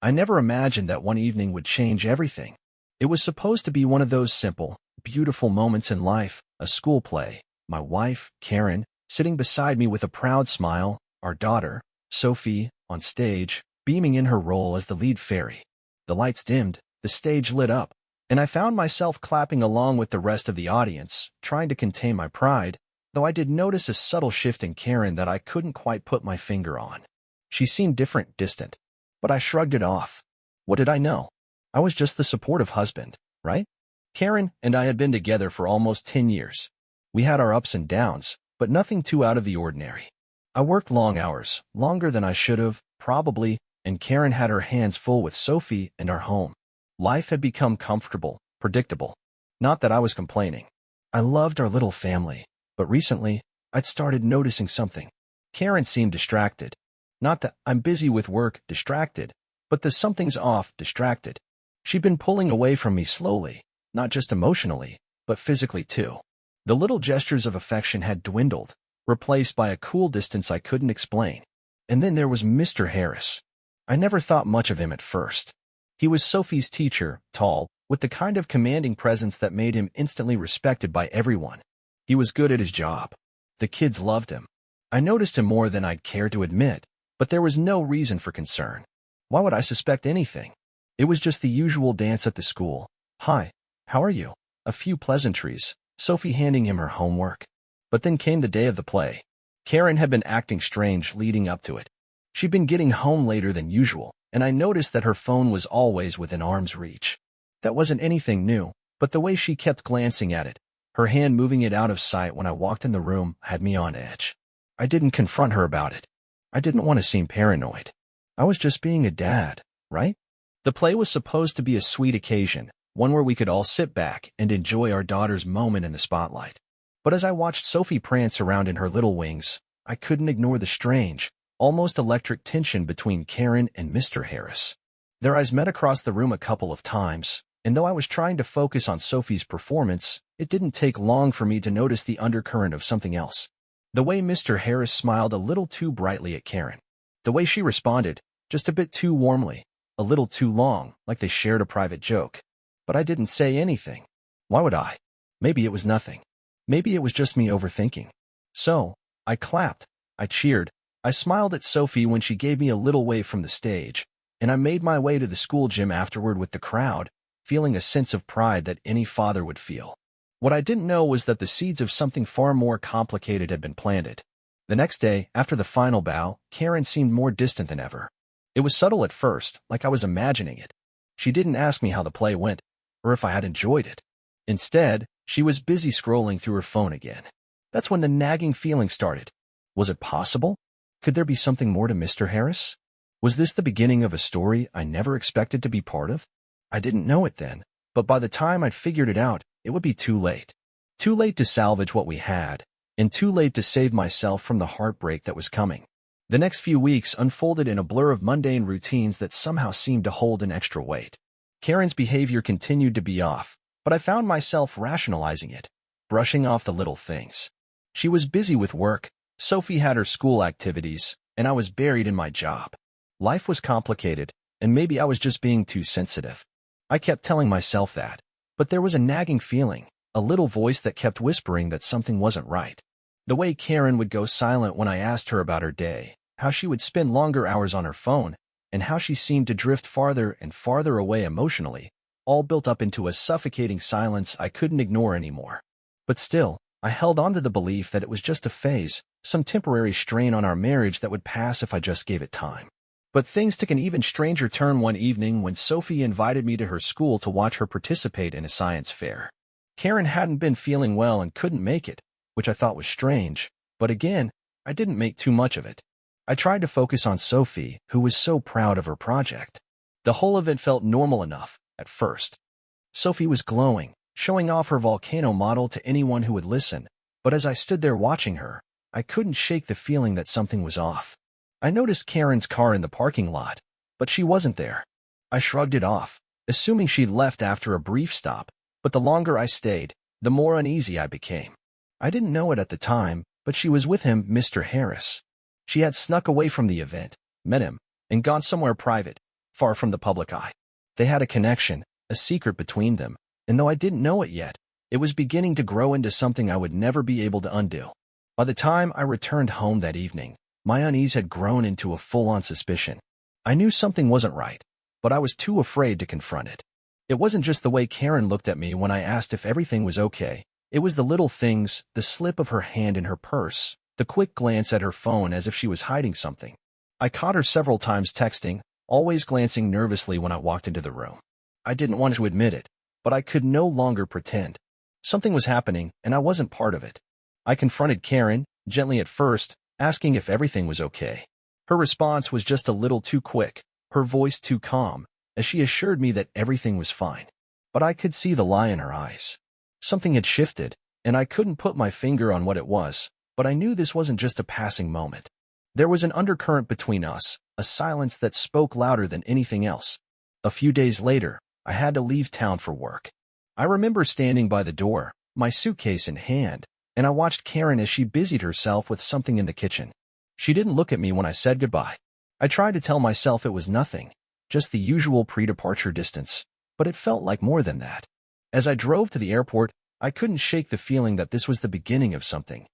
I never imagined that one evening would change everything. It was supposed to be one of those simple, beautiful moments in life, a school play, my wife, Karen, sitting beside me with a proud smile, our daughter, Sophie, on stage, beaming in her role as the lead fairy. The lights dimmed, the stage lit up, and I found myself clapping along with the rest of the audience, trying to contain my pride, though I did notice a subtle shift in Karen that I couldn't quite put my finger on. She seemed different, distant, but I shrugged it off. What did I know? I was just the supportive husband, right? Karen and I had been together for almost 10 years. We had our ups and downs, but nothing too out of the ordinary. I worked long hours, longer than I should have, probably, and Karen had her hands full with Sophie and our home. Life had become comfortable, predictable. Not that I was complaining. I loved our little family, but recently, I'd started noticing something. Karen seemed distracted. Not that I'm busy with work, distracted, but the something's off, distracted. She'd been pulling away from me slowly, not just emotionally, but physically too. The little gestures of affection had dwindled, replaced by a cool distance I couldn't explain. And then there was Mr. Harris. I never thought much of him at first. He was Sophie's teacher, tall, with the kind of commanding presence that made him instantly respected by everyone. He was good at his job. The kids loved him. I noticed him more than I'd care to admit, but there was no reason for concern. Why would I suspect anything? It was just the usual dance at the school. Hi, how are you? A few pleasantries, Sophie handing him her homework. But then came the day of the play. Karen had been acting strange leading up to it. She'd been getting home later than usual, and I noticed that her phone was always within arm's reach. That wasn't anything new, but the way she kept glancing at it, her hand moving it out of sight when I walked in the room, had me on edge. I didn't confront her about it. I didn't want to seem paranoid. I was just being a dad, right? The play was supposed to be a sweet occasion, one where we could all sit back and enjoy our daughter's moment in the spotlight. But as I watched Sophie prance around in her little wings, I couldn't ignore the strange, almost electric tension between Karen and Mr. Harris. Their eyes met across the room a couple of times, and though I was trying to focus on Sophie's performance, it didn't take long for me to notice the undercurrent of something else. The way Mr. Harris smiled a little too brightly at Karen. The way she responded, just a bit too warmly, a little too long, like they shared a private joke. But I didn't say anything. Why would I? Maybe it was nothing. Maybe it was just me overthinking. So, I clapped, I cheered, I smiled at Sophie when she gave me a little wave from the stage, and I made my way to the school gym afterward with the crowd, feeling a sense of pride that any father would feel. What I didn't know was that the seeds of something far more complicated had been planted. The next day, after the final bow, Karen seemed more distant than ever. It was subtle at first, like I was imagining it. She didn't ask me how the play went, or if I had enjoyed it. Instead, she was busy scrolling through her phone again. That's when the nagging feeling started. Was it possible? Could there be something more to Mr. Harris? Was this the beginning of a story I never expected to be part of? I didn't know it then, but by the time I'd figured it out, it would be too late. Too late to salvage what we had, and too late to save myself from the heartbreak that was coming. The next few weeks unfolded in a blur of mundane routines that somehow seemed to hold an extra weight. Karen's behavior continued to be off, but I found myself rationalizing it, brushing off the little things. She was busy with work, Sophie had her school activities, and I was buried in my job. Life was complicated, and maybe I was just being too sensitive. I kept telling myself that, but there was a nagging feeling, a little voice that kept whispering that something wasn't right. The way Karen would go silent when I asked her about her day, how she would spend longer hours on her phone, and how she seemed to drift farther and farther away emotionally, all built up into a suffocating silence I couldn't ignore anymore. But still, I held on to the belief that it was just a phase, some temporary strain on our marriage that would pass if I just gave it time. But things took an even stranger turn one evening when Sophie invited me to her school to watch her participate in a science fair. Karen hadn't been feeling well and couldn't make it, which I thought was strange, but again, I didn't make too much of it. I tried to focus on Sophie, who was so proud of her project. The whole event felt normal enough, at first. Sophie was glowing, showing off her volcano model to anyone who would listen, but as I stood there watching her, I couldn't shake the feeling that something was off. I noticed Karen's car in the parking lot, but she wasn't there. I shrugged it off, assuming she'd left after a brief stop, but the longer I stayed, the more uneasy I became. I didn't know it at the time, but she was with him, Mr. Harris. She had snuck away from the event, met him, and gone somewhere private, far from the public eye. They had a connection, a secret between them, and though I didn't know it yet, it was beginning to grow into something I would never be able to undo. By the time I returned home that evening, my unease had grown into a full-on suspicion. I knew something wasn't right, but I was too afraid to confront it. It wasn't just the way Karen looked at me when I asked if everything was okay. It was the little things, the slip of her hand in her purse, the quick glance at her phone as if she was hiding something. I caught her several times texting, always glancing nervously when I walked into the room. I didn't want to admit it, but I could no longer pretend. Something was happening, and I wasn't part of it. I confronted Karen, gently at first, asking if everything was okay. Her response was just a little too quick, her voice too calm, as she assured me that everything was fine. But I could see the lie in her eyes. Something had shifted, and I couldn't put my finger on what it was, but I knew this wasn't just a passing moment. There was an undercurrent between us, a silence that spoke louder than anything else. A few days later, I had to leave town for work. I remember standing by the door, my suitcase in hand, and I watched Karen as she busied herself with something in the kitchen. She didn't look at me when I said goodbye. I tried to tell myself it was nothing, just the usual pre-departure distance, but it felt like more than that. As I drove to the airport, I couldn't shake the feeling that this was the beginning of something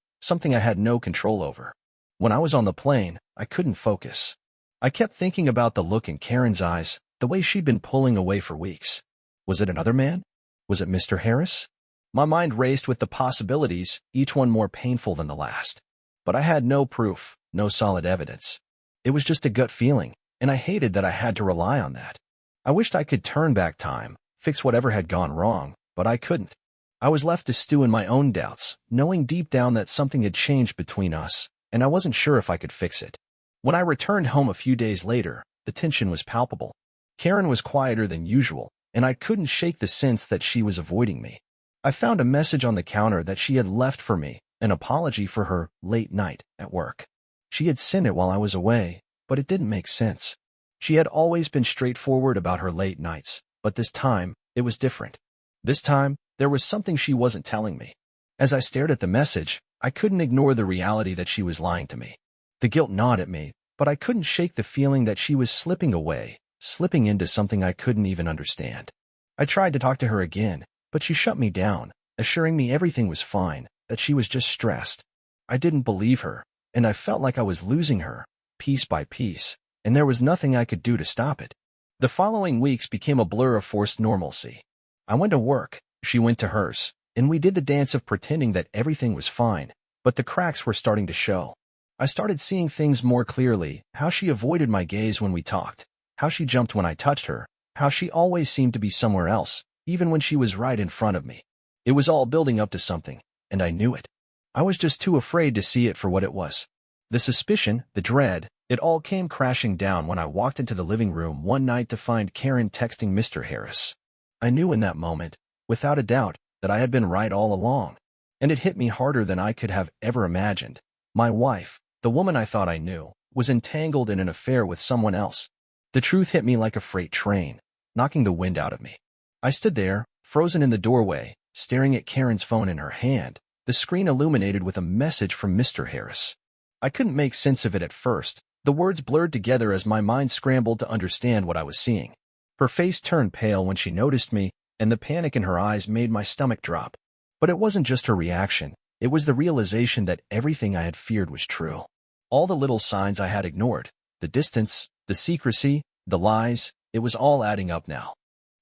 I had no control over. When I was on the plane, I couldn't focus. I kept thinking about the look in Karen's eyes, the way she'd been pulling away for weeks. Was it another man? Was it Mr. Harris? My mind raced with the possibilities, each one more painful than the last. But I had no proof, no solid evidence. It was just a gut feeling, and I hated that I had to rely on that. I wished I could turn back time, fix whatever had gone wrong, but I couldn't. I was left to stew in my own doubts, knowing deep down that something had changed between us, and I wasn't sure if I could fix it. When I returned home a few days later, the tension was palpable. Karen was quieter than usual, and I couldn't shake the sense that she was avoiding me. I found a message on the counter that she had left for me, an apology for her late night at work. She had sent it while I was away, but it didn't make sense. She had always been straightforward about her late nights, but this time, it was different. This time, there was something she wasn't telling me. As I stared at the message, I couldn't ignore the reality that she was lying to me. The guilt gnawed at me, but I couldn't shake the feeling that she was slipping away, slipping into something I couldn't even understand. I tried to talk to her again, but she shut me down, assuring me everything was fine, that she was just stressed. I didn't believe her, and I felt like I was losing her, piece by piece, and there was nothing I could do to stop it. The following weeks became a blur of forced normalcy. I went to work, she went to hers, and we did the dance of pretending that everything was fine, but the cracks were starting to show. I started seeing things more clearly, how she avoided my gaze when we talked, how she jumped when I touched her, how she always seemed to be somewhere else, even when she was right in front of me. It was all building up to something, and I knew it. I was just too afraid to see it for what it was. The suspicion, the dread, it all came crashing down when I walked into the living room one night to find Karen texting Mr. Harris. I knew in that moment, without a doubt, that I had been right all along, and it hit me harder than I could have ever imagined. My wife, the woman I thought I knew, was entangled in an affair with someone else. The truth hit me like a freight train, knocking the wind out of me. I stood there, frozen in the doorway, staring at Karen's phone in her hand, the screen illuminated with a message from Mr. Harris. I couldn't make sense of it at first. The words blurred together as my mind scrambled to understand what I was seeing. Her face turned pale when she noticed me, and the panic in her eyes made my stomach drop. But it wasn't just her reaction. It was the realization that everything I had feared was true. All the little signs I had ignored, the distance, the secrecy, the lies, it was all adding up now.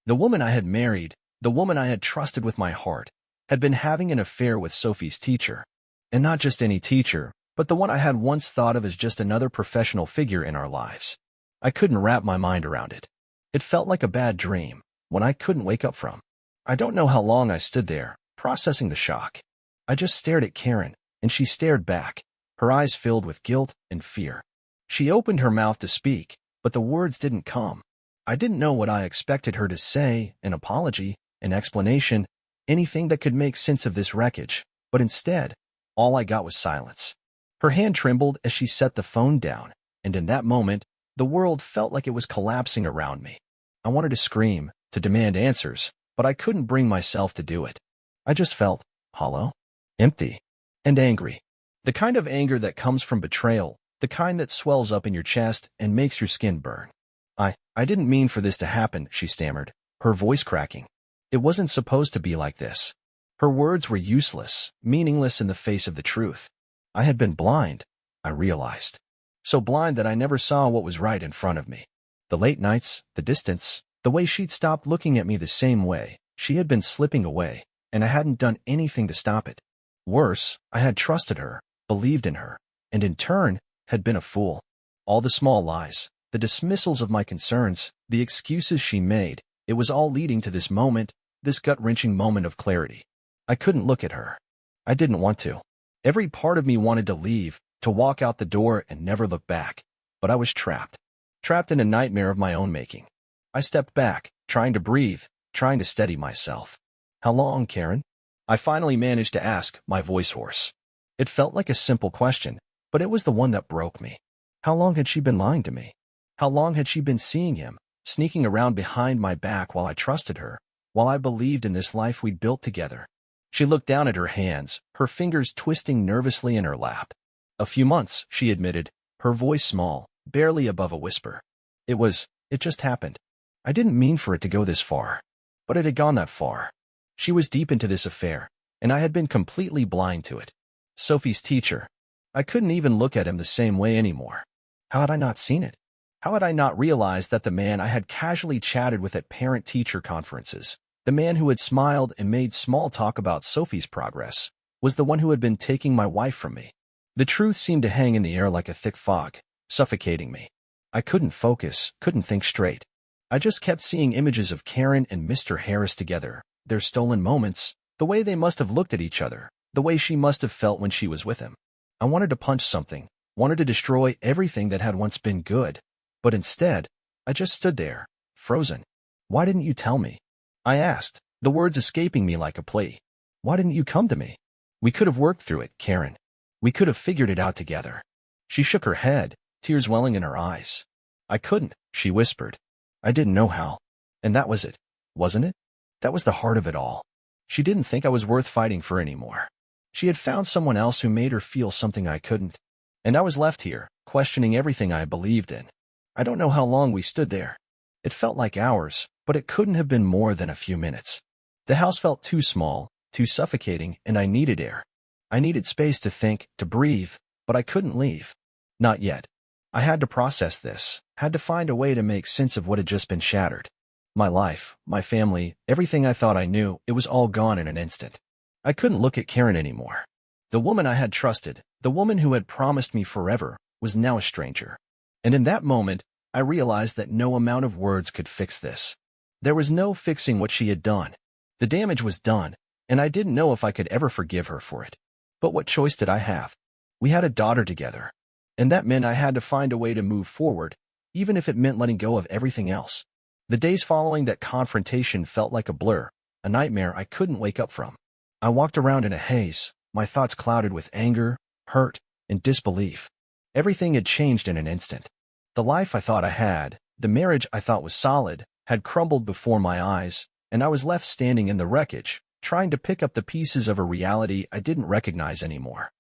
The woman I had married, the woman I had trusted with my heart, had been having an affair with Sophie's teacher. And not just any teacher, but the one I had once thought of as just another professional figure in our lives. I couldn't wrap my mind around it. It felt like a bad dream, one I couldn't wake up from. I don't know how long I stood there, processing the shock. I just stared at Karen, and she stared back, her eyes filled with guilt and fear. She opened her mouth to speak, but the words didn't come. I didn't know what I expected her to say, an apology, an explanation, anything that could make sense of this wreckage, but instead, all I got was silence. Her hand trembled as she set the phone down, and in that moment, the world felt like it was collapsing around me. I wanted to scream, to demand answers, but I couldn't bring myself to do it. I just felt hollow, empty, and angry. The kind of anger that comes from betrayal, the kind that swells up in your chest and makes your skin burn. I didn't mean for this to happen, she stammered, her voice cracking. It wasn't supposed to be like this. Her words were useless, meaningless in the face of the truth. I had been blind, I realized. So blind that I never saw what was right in front of me. The late nights, the distance, the way she'd stopped looking at me the same way. She had been slipping away, and I hadn't done anything to stop it. Worse, I had trusted her, believed in her, and in turn, had been a fool. All the small lies, the dismissals of my concerns, the excuses she made, it was all leading to this moment, this gut-wrenching moment of clarity. I couldn't look at her. I didn't want to. Every part of me wanted to leave, to walk out the door and never look back. But I was trapped. Trapped in a nightmare of my own making. I stepped back, trying to breathe, trying to steady myself. How long, Karen? I finally managed to ask, my voice hoarse. It felt like a simple question, but it was the one that broke me. How long had she been lying to me? How long had she been seeing him, sneaking around behind my back while I trusted her, while I believed in this life we'd built together? She looked down at her hands, her fingers twisting nervously in her lap. A few months, she admitted, her voice small, barely above a whisper. It just happened. I didn't mean for it to go this far. But it had gone that far. She was deep into this affair, and I had been completely blind to it. Sophie's teacher. I couldn't even look at him the same way anymore. How had I not seen it? How had I not realized that the man I had casually chatted with at parent-teacher conferences, the man who had smiled and made small talk about Sophie's progress, was the one who had been taking my wife from me? The truth seemed to hang in the air like a thick fog, suffocating me. I couldn't focus, couldn't think straight. I just kept seeing images of Karen and Mr. Harris together, their stolen moments, the way they must have looked at each other, the way she must have felt when she was with him. I wanted to punch something, wanted to destroy everything that had once been good. But instead, I just stood there, frozen. Why didn't you tell me? I asked, the words escaping me like a plea. Why didn't you come to me? We could have worked through it, Karen. We could have figured it out together. She shook her head, tears welling in her eyes. I couldn't, she whispered. I didn't know how. And that was it, wasn't it? That was the heart of it all. She didn't think I was worth fighting for anymore. She had found someone else who made her feel something I couldn't. And I was left here, questioning everything I believed in. I don't know how long we stood there. It felt like hours, but it couldn't have been more than a few minutes. The house felt too small, too suffocating, and I needed air. I needed space to think, to breathe, but I couldn't leave. Not yet. I had to process this, had to find a way to make sense of what had just been shattered. My life, my family, everything I thought I knew, it was all gone in an instant. I couldn't look at Karen anymore. The woman I had trusted, the woman who had promised me forever, was now a stranger. And in that moment, I realized that no amount of words could fix this. There was no fixing what she had done. The damage was done, and I didn't know if I could ever forgive her for it. But what choice did I have? We had a daughter together, and that meant I had to find a way to move forward, even if it meant letting go of everything else. The days following that confrontation felt like a blur, a nightmare I couldn't wake up from. I walked around in a haze, my thoughts clouded with anger, hurt, and disbelief. Everything had changed in an instant. The life I thought I had, the marriage I thought was solid, had crumbled before my eyes, and I was left standing in the wreckage, trying to pick up the pieces of a reality I didn't recognize anymore.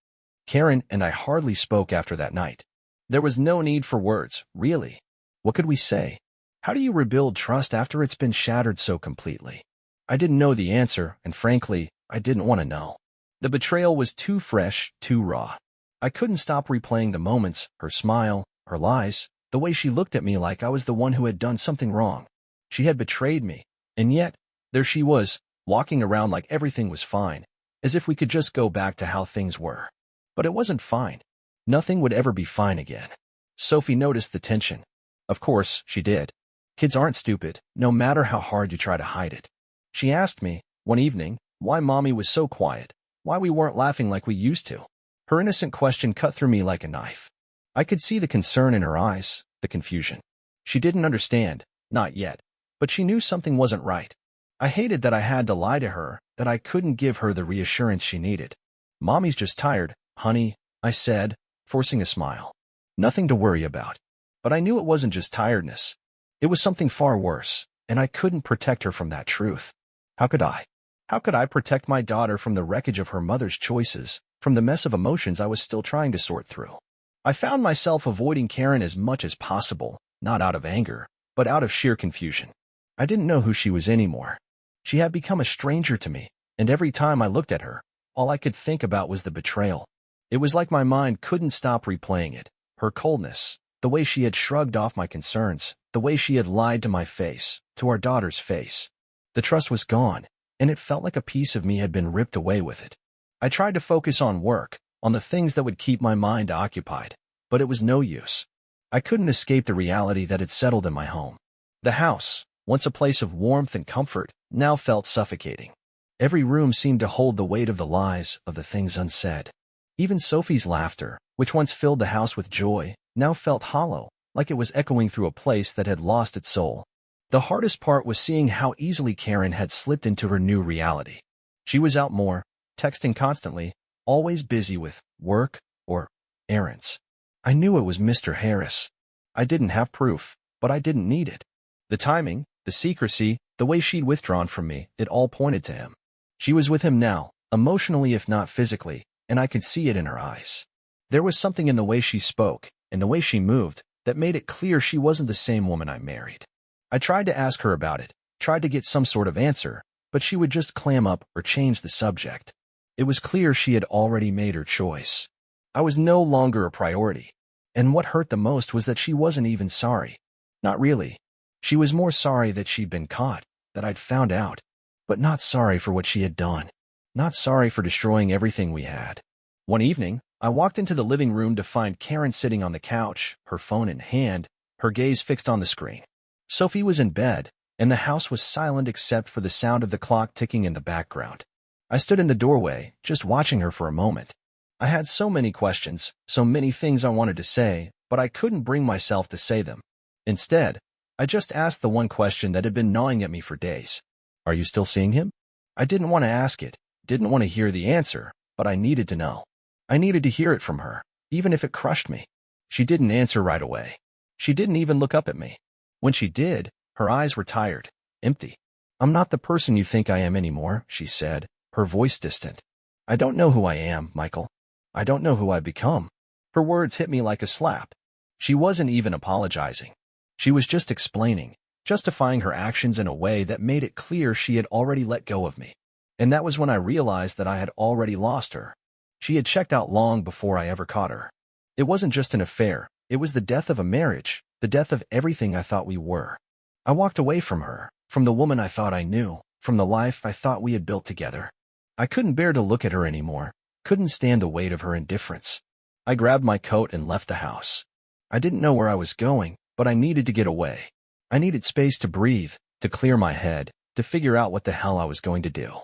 Karen and I hardly spoke after that night. There was no need for words, really. What could we say? How do you rebuild trust after it's been shattered so completely? I didn't know the answer, and frankly, I didn't want to know. The betrayal was too fresh, too raw. I couldn't stop replaying the moments, her smile, her lies, the way she looked at me like I was the one who had done something wrong. She had betrayed me, and yet, there she was, walking around like everything was fine, as if we could just go back to how things were. But it wasn't fine. Nothing would ever be fine again. Sophie noticed the tension. Of course, she did. Kids aren't stupid, no matter how hard you try to hide it. She asked me, one evening, why Mommy was so quiet, why we weren't laughing like we used to. Her innocent question cut through me like a knife. I could see the concern in her eyes, the confusion. She didn't understand, not yet, but she knew something wasn't right. I hated that I had to lie to her, that I couldn't give her the reassurance she needed. Mommy's just tired, honey, I said, forcing a smile. Nothing to worry about. But I knew it wasn't just tiredness. It was something far worse, and I couldn't protect her from that truth. How could I? How could I protect my daughter from the wreckage of her mother's choices, from the mess of emotions I was still trying to sort through? I found myself avoiding Karen as much as possible, not out of anger, but out of sheer confusion. I didn't know who she was anymore. She had become a stranger to me, and every time I looked at her, all I could think about was the betrayal. It was like my mind couldn't stop replaying it. Her coldness, the way she had shrugged off my concerns, the way she had lied to my face, to our daughter's face. The trust was gone, and it felt like a piece of me had been ripped away with it. I tried to focus on work, on the things that would keep my mind occupied, but it was no use. I couldn't escape the reality that had settled in my home. The house, once a place of warmth and comfort, now felt suffocating. Every room seemed to hold the weight of the lies, of the things unsaid. Even Sophie's laughter, which once filled the house with joy, now felt hollow, like it was echoing through a place that had lost its soul. The hardest part was seeing how easily Karen had slipped into her new reality. She was out more, texting constantly, always busy with work or errands. I knew it was Mr. Harris. I didn't have proof, but I didn't need it. The timing, the secrecy, the way she'd withdrawn from me, it all pointed to him. She was with him now, emotionally if not physically, and I could see it in her eyes. There was something in the way she spoke, and the way she moved, that made it clear she wasn't the same woman I married. I tried to ask her about it, tried to get some sort of answer, but she would just clam up or change the subject. It was clear she had already made her choice. I was no longer a priority. And what hurt the most was that she wasn't even sorry. Not really. She was more sorry that she'd been caught, that I'd found out, but not sorry for what she had done. Not sorry for destroying everything we had. One evening, I walked into the living room to find Karen sitting on the couch, her phone in hand, her gaze fixed on the screen. Sophie was in bed, and the house was silent except for the sound of the clock ticking in the background. I stood in the doorway, just watching her for a moment. I had so many questions, so many things I wanted to say, but I couldn't bring myself to say them. Instead, I just asked the one question that had been gnawing at me for days. Are you still seeing him? I didn't want to ask it, didn't want to hear the answer, but I needed to know. I needed to hear it from her, even if it crushed me. She didn't answer right away. She didn't even look up at me. When she did, her eyes were tired, empty. I'm not the person you think I am anymore, she said, her voice distant. I don't know who I am, Michael. I don't know who I've become. Her words hit me like a slap. She wasn't even apologizing. She was just explaining, justifying her actions in a way that made it clear she had already let go of me. And that was when I realized that I had already lost her. She had checked out long before I ever caught her. It wasn't just an affair. It was the death of a marriage, the death of everything I thought we were. I walked away from her, from the woman I thought I knew, from the life I thought we had built together. I couldn't bear to look at her anymore. Couldn't stand the weight of her indifference. I grabbed my coat and left the house. I didn't know where I was going, but I needed to get away. I needed space to breathe, to clear my head, to figure out what the hell I was going to do.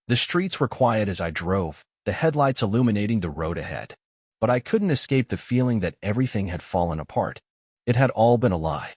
The streets were quiet as I drove, the headlights illuminating the road ahead. But I couldn't escape the feeling that everything had fallen apart. It had all been a lie.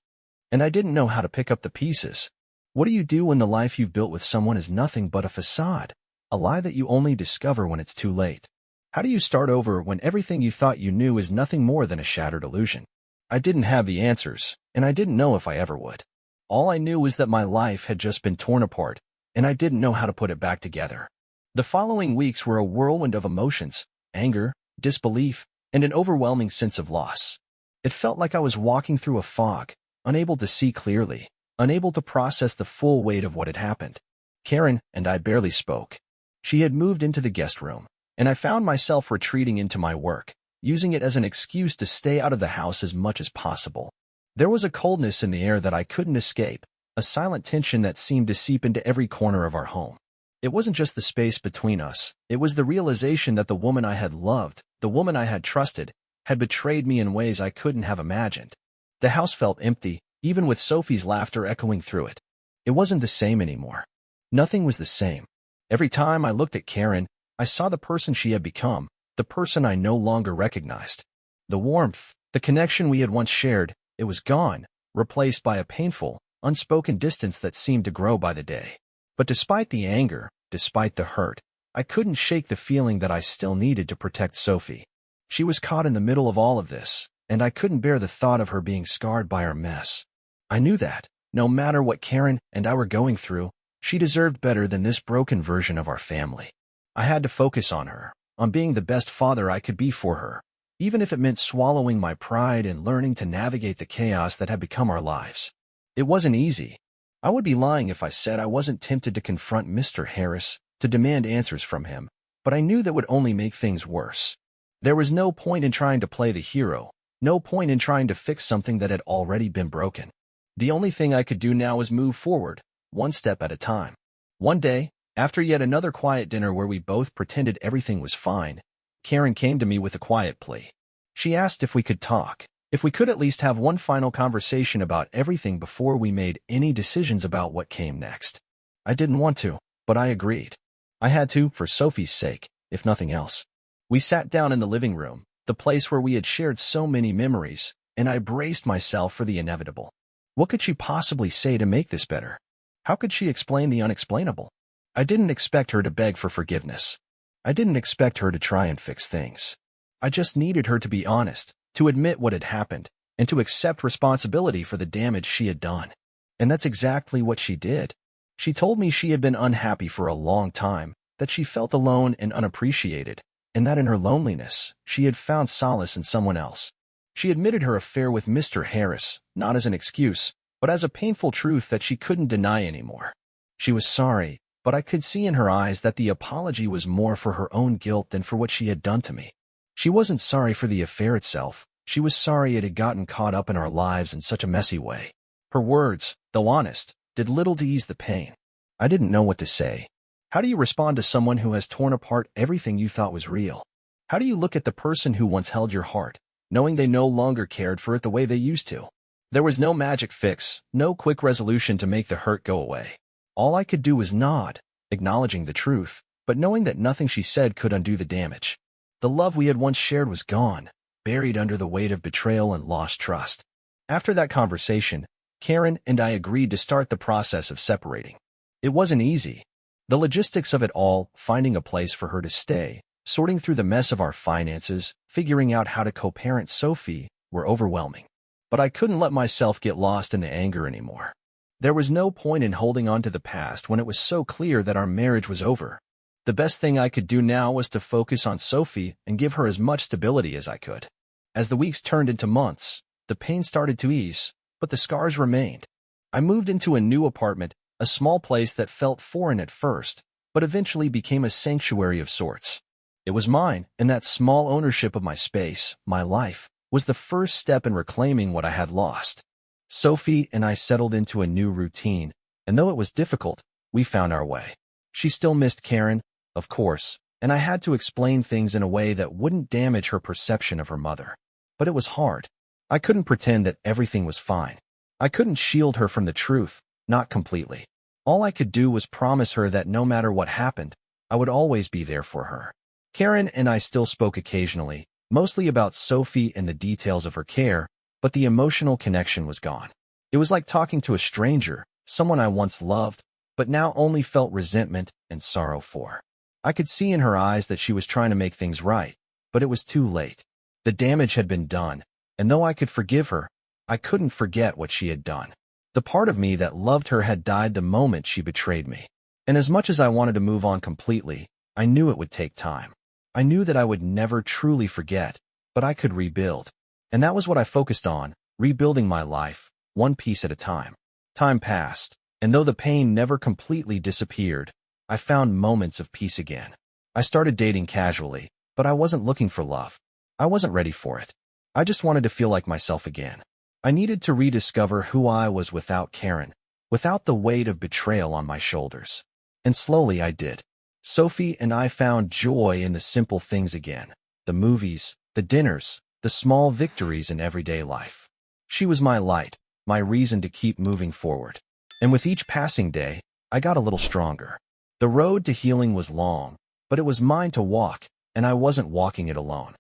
And I didn't know how to pick up the pieces. What do you do when the life you've built with someone is nothing but a facade? A lie that you only discover when it's too late? How do you start over when everything you thought you knew is nothing more than a shattered illusion? I didn't have the answers, and I didn't know if I ever would. All I knew was that my life had just been torn apart, and I didn't know how to put it back together. The following weeks were a whirlwind of emotions, anger, disbelief, and an overwhelming sense of loss. It felt like I was walking through a fog, unable to see clearly, unable to process the full weight of what had happened. Karen and I barely spoke. She had moved into the guest room, and I found myself retreating into my work, using it as an excuse to stay out of the house as much as possible. There was a coldness in the air that I couldn't escape, a silent tension that seemed to seep into every corner of our home. It wasn't just the space between us, it was the realization that the woman I had loved, the woman I had trusted, had betrayed me in ways I couldn't have imagined. The house felt empty, even with Sophie's laughter echoing through it. It wasn't the same anymore. Nothing was the same. Every time I looked at Karen, I saw the person she had become, the person I no longer recognized. The warmth, the connection we had once shared, it was gone, replaced by a painful, unspoken distance that seemed to grow by the day. But despite the anger, despite the hurt, I couldn't shake the feeling that I still needed to protect Sophie. She was caught in the middle of all of this, and I couldn't bear the thought of her being scarred by our mess. I knew that, no matter what Karen and I were going through, she deserved better than this broken version of our family. I had to focus on her, on being the best father I could be for her, even if it meant swallowing my pride and learning to navigate the chaos that had become our lives. It wasn't easy. I would be lying if I said I wasn't tempted to confront Mr. Harris, to demand answers from him, but I knew that would only make things worse. There was no point in trying to play the hero, no point in trying to fix something that had already been broken. The only thing I could do now was move forward, one step at a time. One day, after yet another quiet dinner where we both pretended everything was fine, Karen came to me with a quiet plea. She asked if we could talk, if we could at least have one final conversation about everything before we made any decisions about what came next. I didn't want to, but I agreed. I had to, for Sophie's sake, if nothing else. We sat down in the living room, the place where we had shared so many memories, and I braced myself for the inevitable. What could she possibly say to make this better? How could she explain the unexplainable? I didn't expect her to beg for forgiveness. I didn't expect her to try and fix things. I just needed her to be honest, to admit what had happened, and to accept responsibility for the damage she had done. And that's exactly what she did. She told me she had been unhappy for a long time, that she felt alone and unappreciated, and that in her loneliness, she had found solace in someone else. She admitted her affair with Mr. Harris, not as an excuse, but as a painful truth that she couldn't deny anymore. She was sorry, but I could see in her eyes that the apology was more for her own guilt than for what she had done to me. She wasn't sorry for the affair itself. She was sorry it had gotten caught up in our lives in such a messy way. Her words, though honest, did little to ease the pain. I didn't know what to say. How do you respond to someone who has torn apart everything you thought was real? How do you look at the person who once held your heart, knowing they no longer cared for it the way they used to? There was no magic fix, no quick resolution to make the hurt go away. All I could do was nod, acknowledging the truth, but knowing that nothing she said could undo the damage. The love we had once shared was gone, buried under the weight of betrayal and lost trust. After that conversation, Karen and I agreed to start the process of separating. It wasn't easy. The logistics of it all, finding a place for her to stay, sorting through the mess of our finances, figuring out how to co-parent Sophie, were overwhelming. But I couldn't let myself get lost in the anger anymore. There was no point in holding on to the past when it was so clear that our marriage was over. The best thing I could do now was to focus on Sophie and give her as much stability as I could. As the weeks turned into months, the pain started to ease, but the scars remained. I moved into a new apartment, a small place that felt foreign at first, but eventually became a sanctuary of sorts. It was mine, and that small ownership of my space, my life, was the first step in reclaiming what I had lost. Sophie and I settled into a new routine, and though it was difficult, we found our way. She still missed Karen, of course, and I had to explain things in a way that wouldn't damage her perception of her mother. But it was hard. I couldn't pretend that everything was fine. I couldn't shield her from the truth, not completely. All I could do was promise her that no matter what happened, I would always be there for her. Karen and I still spoke occasionally, mostly about Sophie and the details of her care, but the emotional connection was gone. It was like talking to a stranger, someone I once loved, but now only felt resentment and sorrow for. I could see in her eyes that she was trying to make things right, but it was too late. The damage had been done, and though I could forgive her, I couldn't forget what she had done. The part of me that loved her had died the moment she betrayed me. And as much as I wanted to move on completely, I knew it would take time. I knew that I would never truly forget, but I could rebuild. And that was what I focused on, rebuilding my life, one piece at a time. Time passed, and though the pain never completely disappeared, I found moments of peace again. I started dating casually, but I wasn't looking for love. I wasn't ready for it. I just wanted to feel like myself again. I needed to rediscover who I was without Karen, without the weight of betrayal on my shoulders. And slowly I did. Sophie and I found joy in the simple things again. The movies, the dinners, the small victories in everyday life. She was my light, my reason to keep moving forward. And with each passing day, I got a little stronger. The road to healing was long, but it was mine to walk, and I wasn't walking it alone.